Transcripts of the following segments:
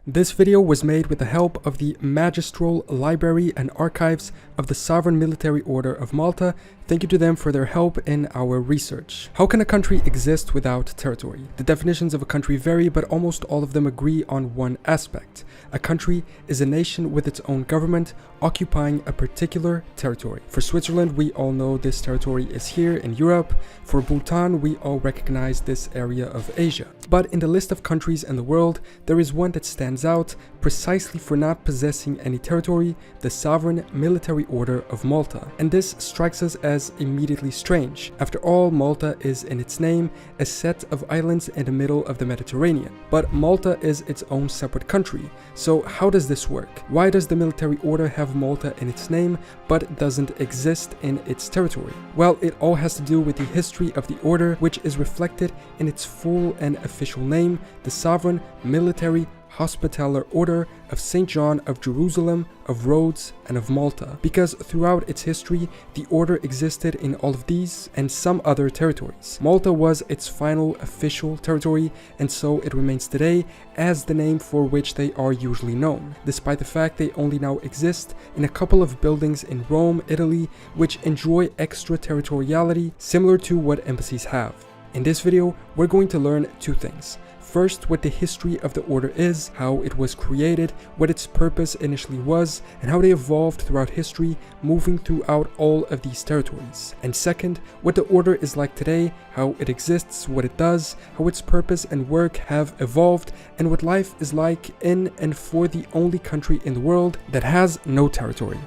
This video was made with the help of the Magistral Library and Archives of the Sovereign Military Order of Malta. Thank you to them for their help in our research. How can a country exist without territory? The definitions of a country vary, but almost all of them agree on one aspect. A country is a nation with its own government, occupying a particular territory. For Switzerland, we all know this territory is here in Europe. For Bhutan, we all recognize this area of Asia. But in the list of countries in the world, there is one that stands out precisely for not possessing any territory: the Sovereign Military Order of Malta. And this strikes us as immediately strange. After all, Malta is in its name a set of islands in the middle of the Mediterranean. But Malta is its own separate country. So how does this work? Why does the military order have Malta in its name but doesn't exist in its territory? Well, it all has to do with the history of the order, which is reflected in its full and official name, the Sovereign Military Hospitaller Order of St. John of Jerusalem, of Rhodes, and of Malta, because throughout its history, the order existed in all of these and some other territories. Malta was its final official territory, and so it remains today as the name for which they are usually known, despite the fact they only now exist in a couple of buildings in Rome, Italy, which enjoy extraterritoriality similar to what embassies have. In this video, we're going to learn two things. First, what the history of the order is, how it was created, what its purpose initially was, and how they evolved throughout history, moving throughout all of these territories. And second, what the order is like today, how it exists, what it does, how its purpose and work have evolved, and what life is like in and for the only country in the world that has no territory.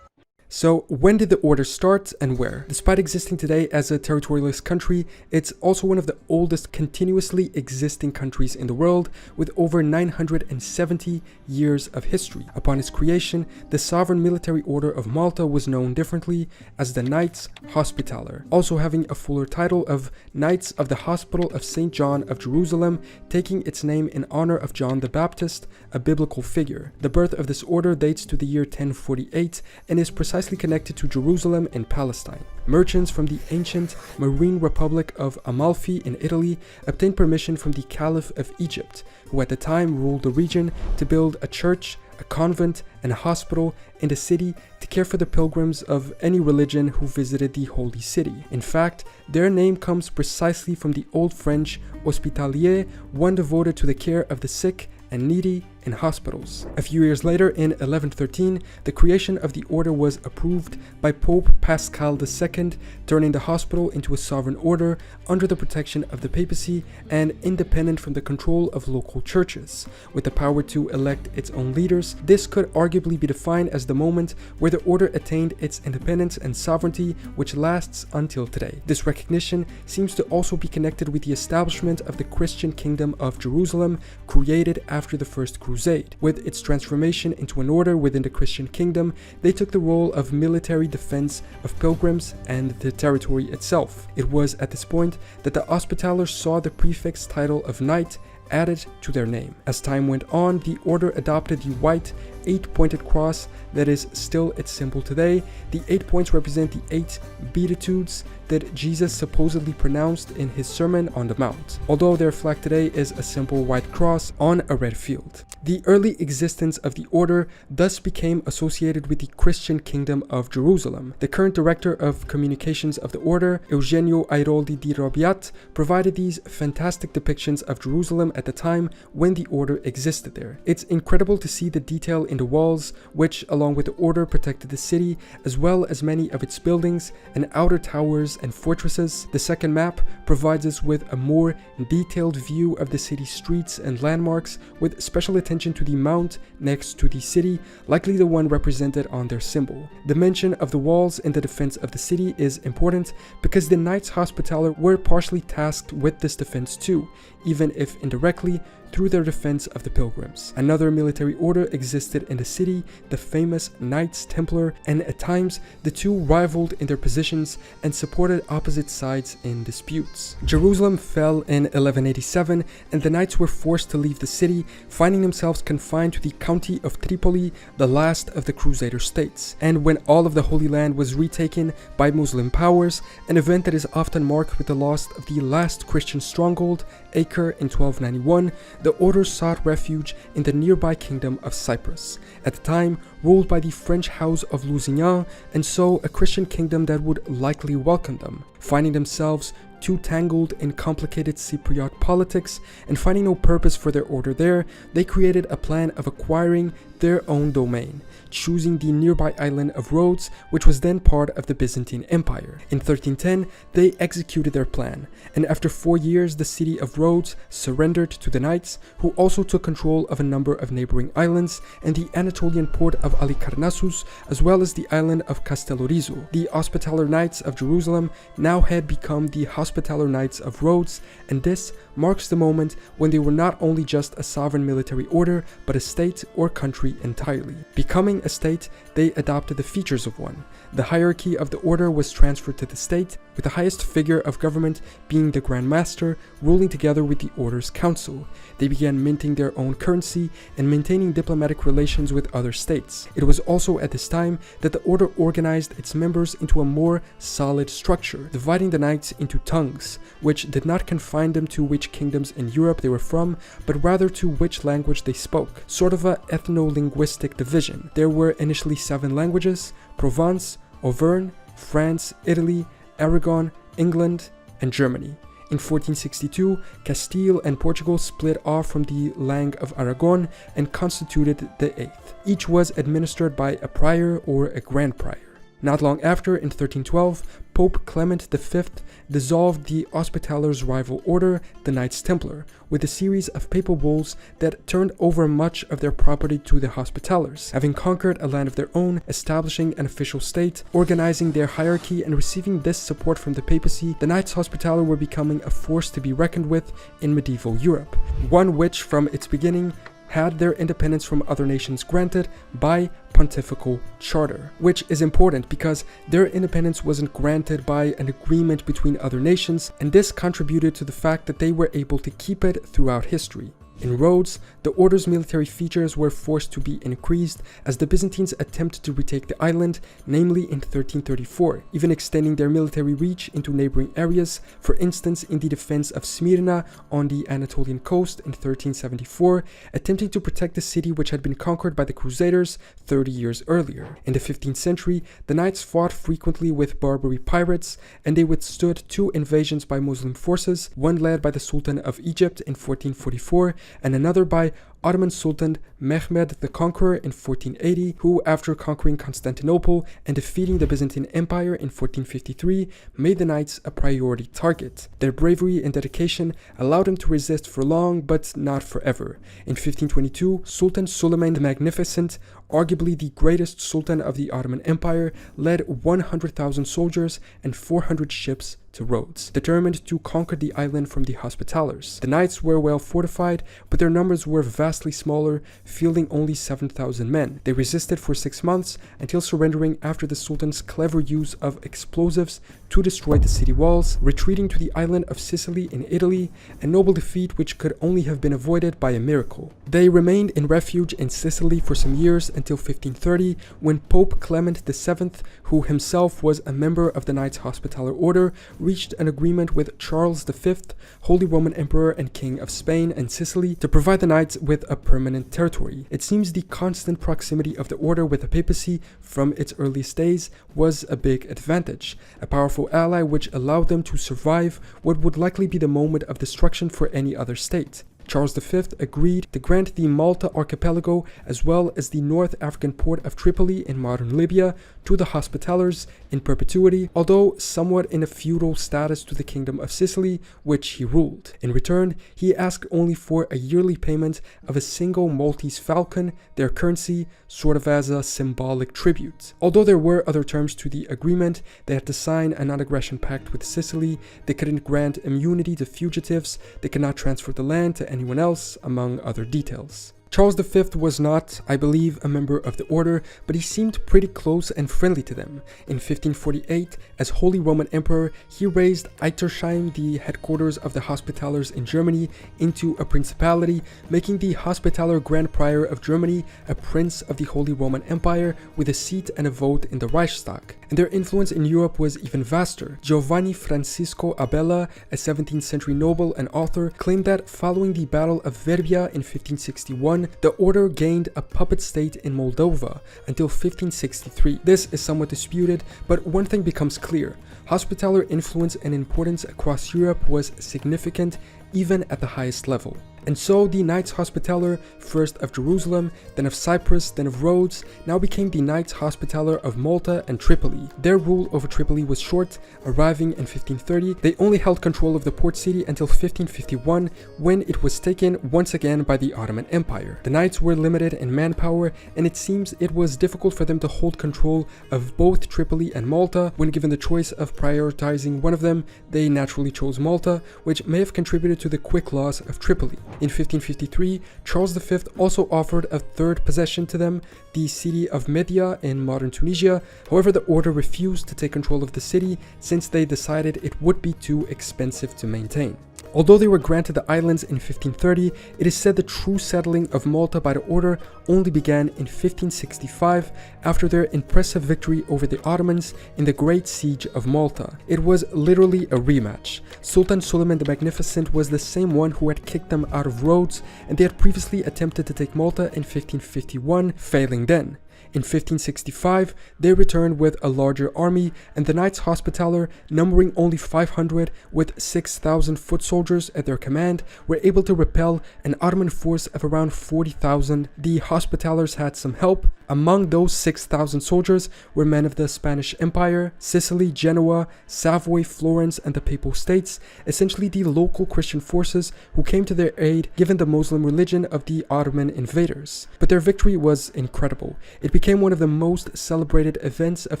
So, when did the order start and where? Despite existing today as a territorialist country, it's also one of the oldest continuously existing countries in the world, with over 970 years of history. Upon its creation, the Sovereign Military Order of Malta was known differently as the Knights Hospitaller, also having a fuller title of Knights of the Hospital of St. John of Jerusalem, taking its name in honor of John the Baptist, a biblical figure. The birth of this order dates to the year 1048 and is precisely connected to Jerusalem in Palestine. Merchants from the ancient Marine Republic of Amalfi in Italy obtained permission from the Caliph of Egypt, who at the time ruled the region, to build a church, a convent, and a hospital in the city to care for the pilgrims of any religion who visited the holy city. In fact, their name comes precisely from the Old French hospitalier, one devoted to the care of the sick and needy in hospitals. A few years later, in 1113, the creation of the order was approved by Pope Pascal II, turning the hospital into a sovereign order under the protection of the papacy and independent from the control of local churches. With the power to elect its own leaders, this could arguably be defined as the moment where the order attained its independence and sovereignty, which lasts until today. This recognition seems to also be connected with the establishment of the Christian Kingdom of Jerusalem, created after the First Crusade. With its transformation into an order within the Christian kingdom, they took the role of military defense of pilgrims and the territory itself. It was at this point that the Hospitallers saw the prefix title of knight added to their name. As time went on, the order adopted the white 8-pointed cross that is still its symbol today. The 8 points represent the 8 beatitudes that Jesus supposedly pronounced in his Sermon on the Mount, although their flag today is a simple white cross on a red field. The early existence of the order thus became associated with the Christian Kingdom of Jerusalem. The current director of communications of the order, Eugenio Airoldi di Robiat, provided these fantastic depictions of Jerusalem at the time when the order existed there. It's incredible to see the detail in the walls, which along with the order protected the city, as well as many of its buildings and outer towers and fortresses. The second map provides us with a more detailed view of the city's streets and landmarks, with special attention to the mount next to the city, likely the one represented on their symbol. The mention of the walls in the defense of the city is important because the Knights Hospitaller were partially tasked with this defense too, even if indirectly, through their defense of the pilgrims. Another military order existed in the city, the famous Knights Templar, and at times the two rivaled in their positions and supported opposite sides in disputes. Jerusalem fell in 1187 and the Knights were forced to leave the city, finding themselves confined to the county of Tripoli, the last of the Crusader states. And when all of the Holy Land was retaken by Muslim powers, an event that is often marked with the loss of the last Christian stronghold, a weaker in 1291, the order sought refuge in the nearby kingdom of Cyprus, at the time ruled by the French house of Lusignan, and so a Christian kingdom that would likely welcome them. Finding themselves too tangled in complicated Cypriot politics and finding no purpose for their order there, they created a plan of acquiring their own domain, choosing the nearby island of Rhodes, which was then part of the Byzantine Empire. In 1310, they executed their plan, and after 4 years, the city of Rhodes surrendered to the knights, who also took control of a number of neighboring islands and the Anatolian port of Halikarnassus, as well as the island of Castellorizo. The Hospitaller Knights of Jerusalem now had become the Hospitaller Knights of Rhodes, and this marks the moment when they were not only just a sovereign military order, but a state or country entirely. Becoming a state, they adopted the features of one. The hierarchy of the order was transferred to the state, with the highest figure of government being the Grand Master, ruling together with the order's council. They began minting their own currency and maintaining diplomatic relations with other states. It was also at this time that the order organized its members into a more solid structure, dividing the knights into tongues, which did not confine them to which kingdoms in Europe they were from, but rather to which language they spoke, sort of a ethno-linguistic division. There were initially 7 languages: Provence, Auvergne, France, Italy, Aragon, England, and Germany. In 1462, Castile and Portugal split off from the Langue of Aragon and constituted the 8th. Each was administered by a prior or a grand prior. Not long after, in 1312, Pope Clement V dissolved the Hospitallers' rival order, the Knights Templar, with a series of papal bulls that turned over much of their property to the Hospitallers. Having conquered a land of their own, establishing an official state, organizing their hierarchy, and receiving this support from the papacy, the Knights Hospitaller were becoming a force to be reckoned with in medieval Europe, one which, from its beginning, had their independence from other nations granted by pontifical charter, which is important because their independence wasn't granted by an agreement between other nations, and this contributed to the fact that they were able to keep it throughout history. In Rhodes, the order's military features were forced to be increased as the Byzantines attempted to retake the island, namely in 1334, even extending their military reach into neighboring areas, for instance in the defense of Smyrna on the Anatolian coast in 1374, attempting to protect the city which had been conquered by the Crusaders 30 years earlier. In the 15th century, the knights fought frequently with Barbary pirates, and they withstood 2 invasions by Muslim forces, one led by the Sultan of Egypt in 1444, and another by Ottoman Sultan Mehmed the Conqueror in 1480, who, after conquering Constantinople and defeating the Byzantine Empire in 1453, made the knights a priority target. Their bravery and dedication allowed them to resist for long, but not forever. In 1522, Sultan Suleiman the Magnificent, arguably the greatest sultan of the Ottoman Empire, led 100,000 soldiers and 400 ships to Rhodes, determined to conquer the island from the Hospitallers. The knights were well fortified, but their numbers were vastly smaller, fielding only 7,000 men. They resisted for 6 months until surrendering after the Sultan's clever use of explosives to destroy the city walls, retreating to the island of Sicily in Italy, a noble defeat which could only have been avoided by a miracle. They remained in refuge in Sicily for some years until 1530, when Pope Clement VII, who himself was a member of the Knights Hospitaller Order, reached an agreement with Charles V, Holy Roman Emperor and King of Spain and Sicily, to provide the knights with a permanent territory. It seems the constant proximity of the order with the papacy from its earliest days was a big advantage, a powerful ally which allowed them to survive what would likely be the moment of destruction for any other state. Charles V agreed to grant the Malta archipelago as well as the North African port of Tripoli in modern Libya to the Hospitallers in perpetuity, although somewhat in a feudal status to the Kingdom of Sicily, which he ruled. In return, he asked only for a yearly payment of a single Maltese falcon, their currency, sort of as a symbolic tribute. Although there were other terms to the agreement, they had to sign a non-aggression pact with Sicily, they couldn't grant immunity to fugitives, they could not transfer the land to anyone else, among other details. Charles V was not, I believe, a member of the order, but he seemed pretty close and friendly to them. In 1548, as Holy Roman Emperor, he raised Eitersheim, the headquarters of the Hospitallers in Germany, into a principality, making the Hospitaller Grand Prior of Germany a prince of the Holy Roman Empire with a seat and a vote in the Reichstag. and their influence in Europe was even vaster. Giovanni Francisco Abella, a 17th century noble and author, claimed that following the Battle of Verbia in 1561, the order gained a puppet state in Moldova until 1563. This is somewhat disputed, but one thing becomes clear. Hospitaller influence and importance across Europe was significant, even at the highest level. And so the Knights Hospitaller, first of Jerusalem, then of Cyprus, then of Rhodes, now became the Knights Hospitaller of Malta and Tripoli. Their rule over Tripoli was short, arriving in 1530. They only held control of the port city until 1551, when it was taken once again by the Ottoman Empire. The Knights were limited in manpower, and it seems it was difficult for them to hold control of both Tripoli and Malta. When given the choice of prioritizing one of them, they naturally chose Malta, which may have contributed to the quick loss of Tripoli. In 1553, Charles V also offered a third possession to them, the city of Media in modern Tunisia. However, the order refused to take control of the city since they decided it would be too expensive to maintain. Although they were granted the islands in 1530, it is said the true settling of Malta by the order only began in 1565 after their impressive victory over the Ottomans in the Great Siege of Malta. It was literally a rematch. Sultan Suleiman the Magnificent was the same one who had kicked them out of Rhodes, and they had previously attempted to take Malta in 1551, failing then. In 1565, they returned with a larger army, and the Knights Hospitaller, numbering only 500 with 6,000 foot soldiers at their command, were able to repel an Ottoman force of around 40,000. The Hospitallers had some help. Among those 6,000 soldiers were men of the Spanish Empire, Sicily, Genoa, Savoy, Florence, and the Papal States, essentially the local Christian forces who came to their aid given the Muslim religion of the Ottoman invaders. But their victory was incredible. It became one of the most celebrated events of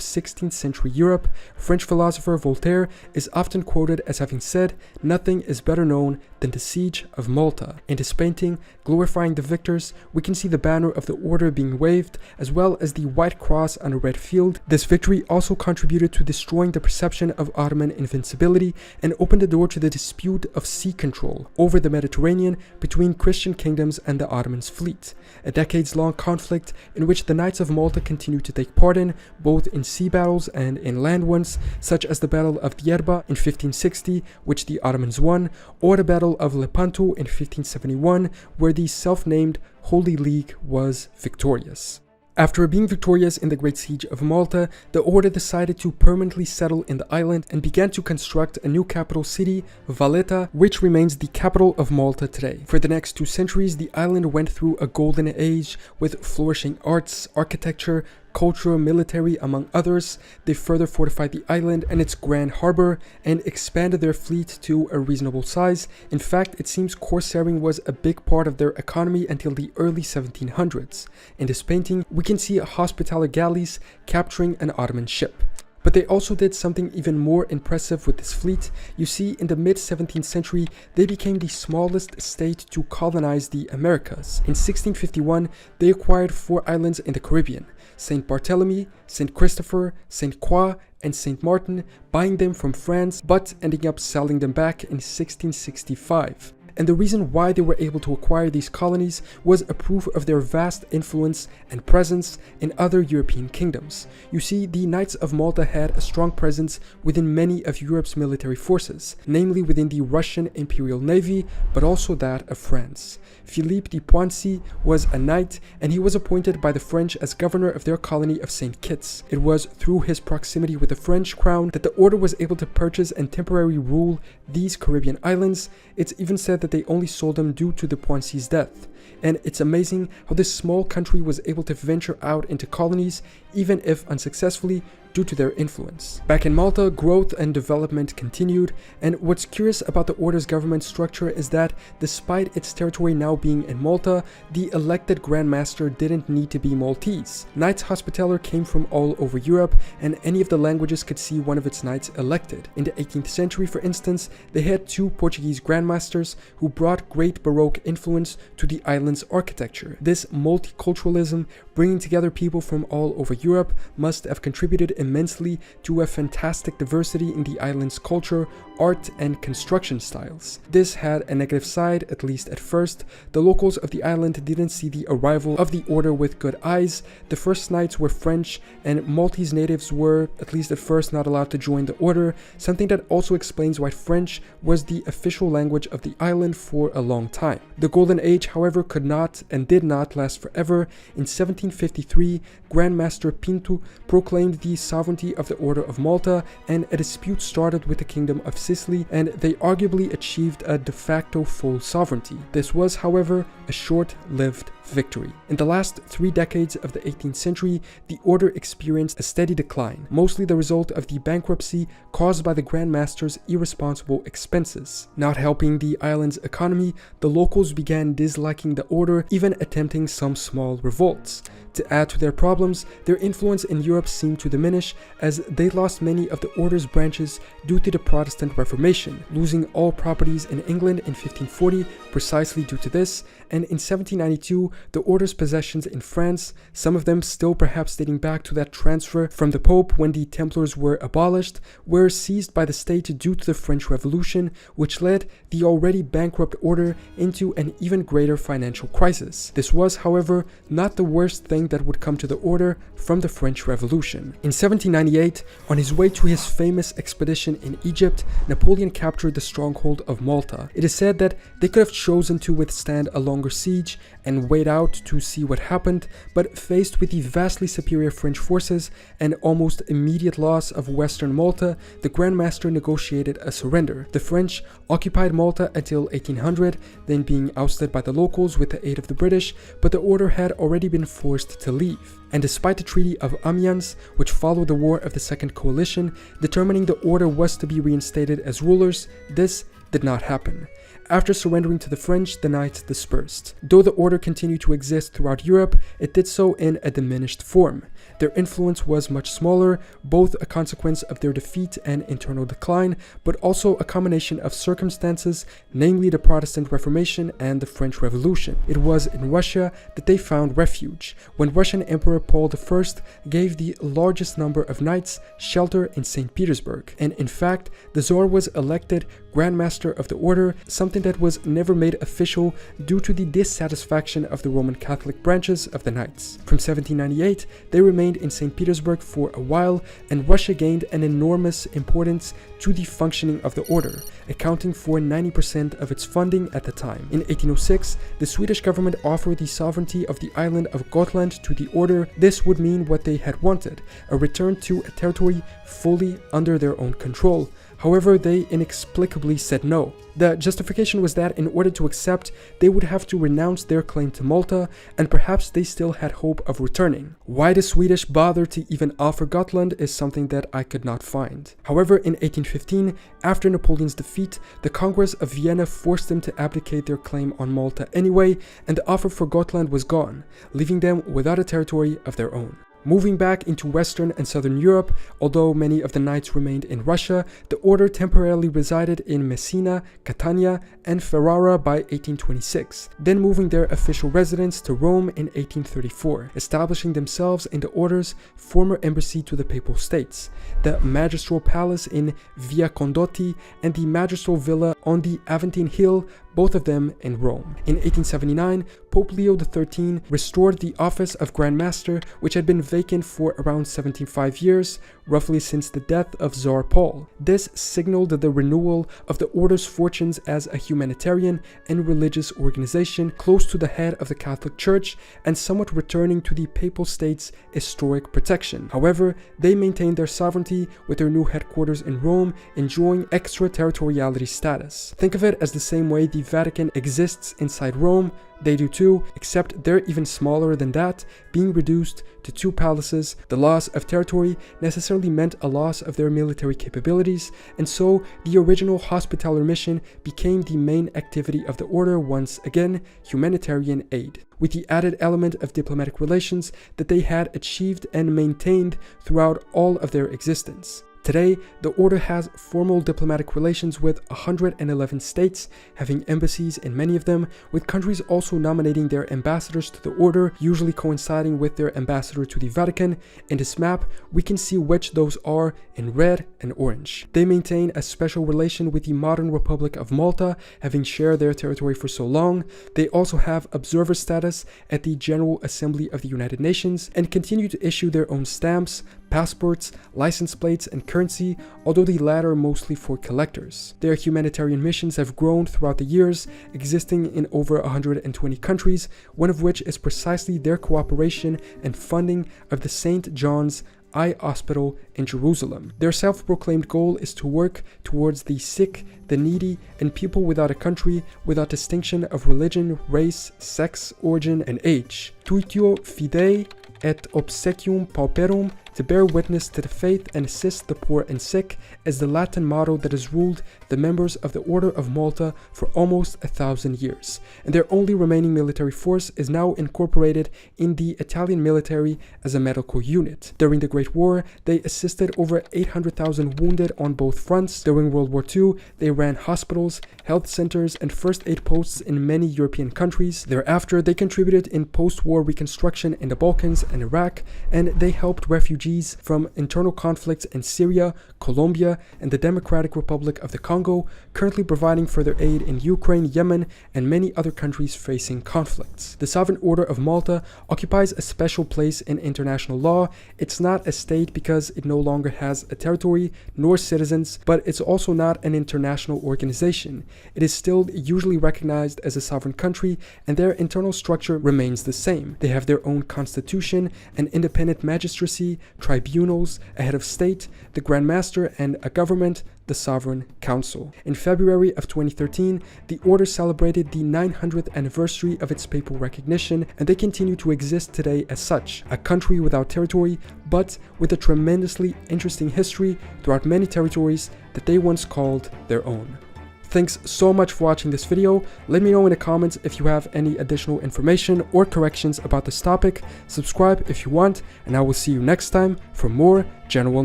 16th century Europe. French philosopher Voltaire is often quoted as having said, "Nothing is better known than the Siege of Malta." In his painting, glorifying the victors, we can see the banner of the order being waved, as well as the white cross on a red field. This victory also contributed to destroying the perception of Ottoman invincibility and opened the door to the dispute of sea control over the Mediterranean between Christian kingdoms and the Ottoman's fleet, a decades-long conflict in which the Knights of Malta continued to take part in, both in sea battles and in land ones, such as the Battle of Djerba in 1560, which the Ottomans won, or the Battle of Lepanto in 1571, where the self-named Holy League was victorious. After being victorious in the Great Siege of Malta, the order decided to permanently settle in the island and began to construct a new capital city, Valletta, which remains the capital of Malta today. For the next 2 centuries, the island went through a golden age with flourishing arts, architecture, culture, military, among others. They further fortified the island and its grand harbor and expanded their fleet to a reasonable size. In fact, it seems corsairing was a big part of their economy until the early 1700s. In this painting, we can see Hospitaller galleys capturing an Ottoman ship. But they also did something even more impressive with this fleet. You see, in the mid-17th century, they became the smallest state to colonize the Americas. In 1651, they acquired 4 islands in the Caribbean: Saint Barthélemy, Saint Christopher, Saint Croix, and Saint Martin, buying them from France, but ending up selling them back in 1665. And the reason why they were able to acquire these colonies was a proof of their vast influence and presence in other European kingdoms. You see, the Knights of Malta had a strong presence within many of Europe's military forces, namely within the Russian Imperial Navy, but also that of France. Philippe de Poissy was a knight, and he was appointed by the French as governor of their colony of St. Kitts. It was through his proximity with the French crown that the order was able to purchase and temporarily rule these Caribbean islands. It's even said that they only sold them due to de Poissy's death. And it's amazing how this small country was able to venture out into colonies, even if unsuccessfully, due to their influence. Back in Malta, growth and development continued, and what's curious about the order's government structure is that despite its territory now being in Malta, the elected Grand Master didn't need to be Maltese. Knights Hospitaller came from all over Europe, and any of the languages could see one of its knights elected. In the 18th century, for instance, they had 2 Portuguese Grand Masters who brought great Baroque influence to the island's architecture. This multiculturalism, bringing together people from all over Europe, must have contributed immensely to a fantastic diversity in the island's culture, art, and construction styles. This had a negative side, at least at first. The locals of the island didn't see the arrival of the order with good eyes. The first knights were French, and Maltese natives were, at least at first, not allowed to join the order, something that also explains why French was the official language of the island for a long time. The Golden Age, however, could not and did not last forever. In 1753, Grand Master Pinto proclaimed the sovereignty of the Order of Malta, and a dispute started with the Kingdom of Sicily, and they arguably achieved a de facto full sovereignty. This was, however, a short-lived victory. In the last 3 decades of the 18th century, the order experienced a steady decline, mostly the result of the bankruptcy caused by the Grand Master's irresponsible expenses. Not helping the island's economy, the locals began disliking the order, even attempting some small revolts. To add to their problems, their influence in Europe seemed to diminish as they lost many of the order's branches due to the Protestant Reformation, losing all properties in England in 1540 precisely due to this, and in 1792 the order's possessions in France, some of them still perhaps dating back to that transfer from the Pope when the Templars were abolished, were seized by the state due to the French Revolution, which led the already bankrupt order into an even greater financial crisis. This was, however, not the worst thing that would come to the order from the French Revolution. In 1798, on his way to his famous expedition in Egypt, Napoleon captured the stronghold of Malta. It is said that they could have chosen to withstand a longer siege and wait out to see what happened, but faced with the vastly superior French forces and almost immediate loss of Western Malta, the Grand Master negotiated a surrender. The French occupied Malta until 1800, then being ousted by the locals with the aid of the British, but the order had already been forced to leave. And despite the Treaty of Amiens, which followed the War of the Second Coalition, determining the order was to be reinstated as rulers, this did not happen. After surrendering to the French, the knights dispersed. Though the order continued to exist throughout Europe, it did so in a diminished form. Their influence was much smaller, both a consequence of their defeat and internal decline, but also a combination of circumstances, namely the Protestant Reformation and the French Revolution. It was in Russia that they found refuge, when Russian Emperor Paul I gave the largest number of knights shelter in St. Petersburg. And in fact, the Tsar was elected Grand Master of the Order, something that was never made official due to the dissatisfaction of the Roman Catholic branches of the Knights. From 1798, they remained in St. Petersburg for a while, and Russia gained an enormous importance to the functioning of the order, accounting for 90% of its funding at the time. In 1806, the Swedish government offered the sovereignty of the island of Gotland to the order. This would mean what they had wanted, a return to a territory fully under their own control. However, they inexplicably said no. The justification was that in order to accept, they would have to renounce their claim to Malta, and perhaps they still had hope of returning. Why the Swedish bothered to even offer Gotland is something that I could not find. However, in 1815, after Napoleon's defeat, the Congress of Vienna forced them to abdicate their claim on Malta anyway, and the offer for Gotland was gone, leaving them without a territory of their own. Moving back into Western and Southern Europe, although many of the knights remained in Russia, the order temporarily resided in Messina, Catania, and Ferrara by 1826, then moving their official residence to Rome in 1834, establishing themselves in the order's former embassy to the Papal States, the Magistral Palace in Via Condotti, and the Magistral Villa on the Aventine Hill, both of them in Rome. In 1879, Pope Leo XIII restored the office of Grand Master, which had been vacant for around 75 years, roughly since the death of Tsar Paul. This signaled the renewal of the order's fortunes as a humanitarian and religious organization close to the head of the Catholic Church and somewhat returning to the Papal State's historic protection. However, they maintained their sovereignty with their new headquarters in Rome, enjoying extraterritoriality status. Think of it as the same way the Vatican exists inside Rome. They do too, except they're even smaller than that, being reduced to 2 palaces. The loss of territory necessarily meant a loss of their military capabilities, and so the original hospitaller mission became the main activity of the order once again, humanitarian aid, with the added element of diplomatic relations that they had achieved and maintained throughout all of their existence. Today, the order has formal diplomatic relations with 111 states, having embassies in many of them, with countries also nominating their ambassadors to the order, usually coinciding with their ambassador to the Vatican. In this map, we can see which those are in red and orange. They maintain a special relation with the modern Republic of Malta, having shared their territory for so long. They also have observer status at the General Assembly of the United Nations and continue to issue their own stamps, passports, license plates, and currency, although the latter mostly for collectors. Their humanitarian missions have grown throughout the years, existing in over 120 countries, one of which is precisely their cooperation and funding of the St. John's Eye Hospital in Jerusalem. Their self-proclaimed goal is to work towards the sick, the needy, and people without a country, without distinction of religion, race, sex, origin, and age. Tuitio fidei et obsequium pauperum, to bear witness to the faith and assist the poor and sick, is the Latin motto that has ruled the members of the Order of Malta for almost 1,000 years, and their only remaining military force is now incorporated in the Italian military as a medical unit. During the Great War, they assisted over 800,000 wounded on both fronts. During World War II, they ran hospitals, health centers, and first aid posts in many European countries. Thereafter, they contributed in post-war reconstruction in the Balkans and Iraq, and they helped refugees from internal conflicts in Syria, Colombia, and the Democratic Republic of the Congo, currently providing further aid in Ukraine, Yemen, and many other countries facing conflicts. The Sovereign Order of Malta occupies a special place in international law. It's not a state because it no longer has a territory nor citizens, but it's also not an international organization. It is still usually recognized as a sovereign country, and their internal structure remains the same. They have their own constitution, an independent magistracy, tribunals, a head of state, the Grand Master, and a government, the Sovereign Council. In February of 2013, the order celebrated the 900th anniversary of its papal recognition, and they continue to exist today as such, a country without territory, but with a tremendously interesting history throughout many territories that they once called their own. Thanks so much for watching this video. Let me know in the comments if you have any additional information or corrections about this topic. Subscribe if you want, and I will see you next time for more general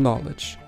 knowledge.